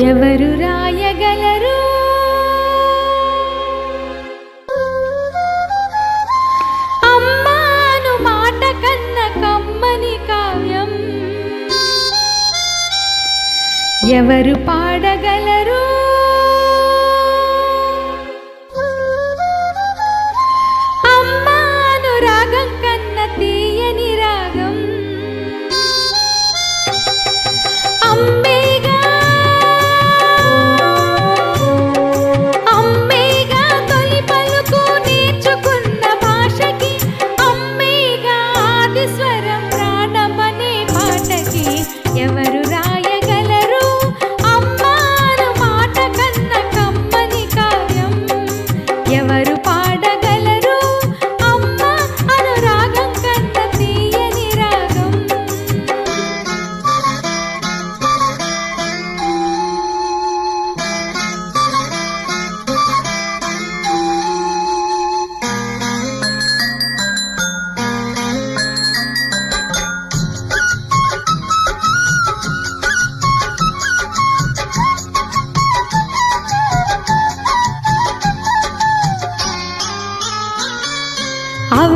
ఎవరు రాయగలరు అమ్మాను మాట కన్న కమ్మని కావ్యం ఎవరు పాడగలరు అమ్మాను రాగం కన్న తీయని రాగం అమ్మేగా అమ్మేగా తొలి పలుకు నేర్చుకున్న భాషకి అమ్మేగా ఆది స్వరం ప్రాణమనే పాటకి ఎవరు రాయగలరు అమ్మాను మాట కన్న కమ్మని కావ్యం ఎవరు పాడగలరు అమ్మ అనురాగం కన్న తీయని రాగం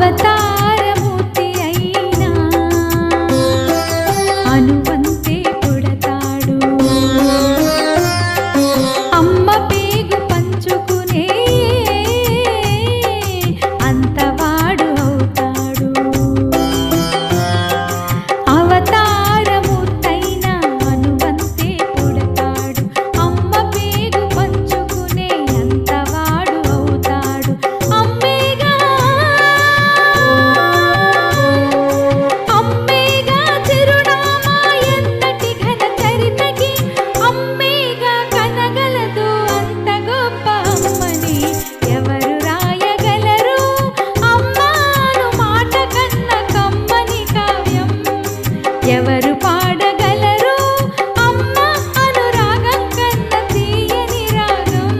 అవతారమూర్తి అయినా అనువంతే పుడతాడు అమ్మ పేగు పంచుకునే అంతవాడు అవుతాడు అవతారమూర్తైనా అనువంతే పుడతాడు అమ్మ పేగు పంచుకునే అంతవాడు అవుతాడు అమ్మేగా అమ్మేగా చిరునామా ఎంతటి ఘన చరితకి అమ్మేగా కనగలదు అంత గొప్ప అమ్మని ఎవరు రాయగలరు అమ్మాను మాట కన్న కమ్మని కావ్యం ఎవరు పాడగలరు అమ్మ అనురాగం కన్న తీయని రాగం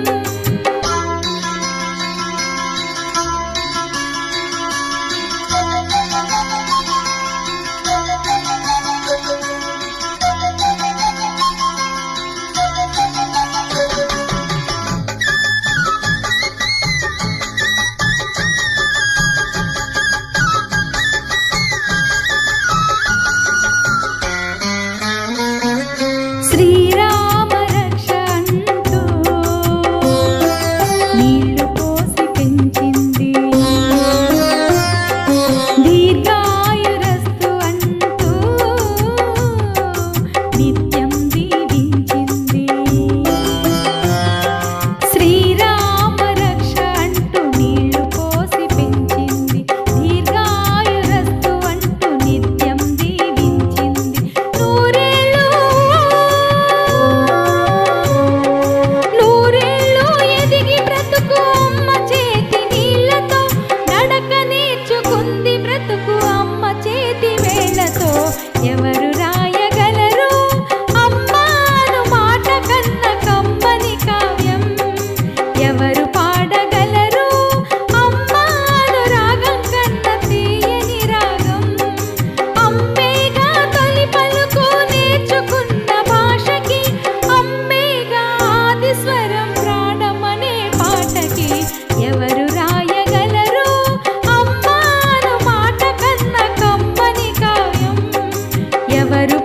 శ్రీరామ రక్ష అంటూ నీళ్లు పోసి పెంచింది దీర్ఘాయురస్తు అంటూ నిత్యం దీవించింది శ్రీరామ రక్ష అంటూ నీళ్లు పోసి పెంచింది దీర్ఘాయురస్తు అంటూ నిత్యం దీవించింది నూరేళ్ళు ఎదిగి బ్రతుకు అమ్మ చేతి నీళ్లతో నడక నేర్చుకుంది బ్రతుకు అమ్మ చేతి వేళ్లతో ఎవరు రాయగలరు అమ్మాను మాట కన్న కమ్మని కావ్యం ఎవరు పాడగలరు అమ్మాను రాగం కన్న తీయని రాగం అమ్మేగా తొలి పలుకు నేర్చుకున్న భాషకి అమ్మేగా ఆది స్వరం ప్రాణమనే పాటకి ఎవరు రాయగలరు అమ్మాను మాట కన్న కమ్మని కావ్యం ఎవరు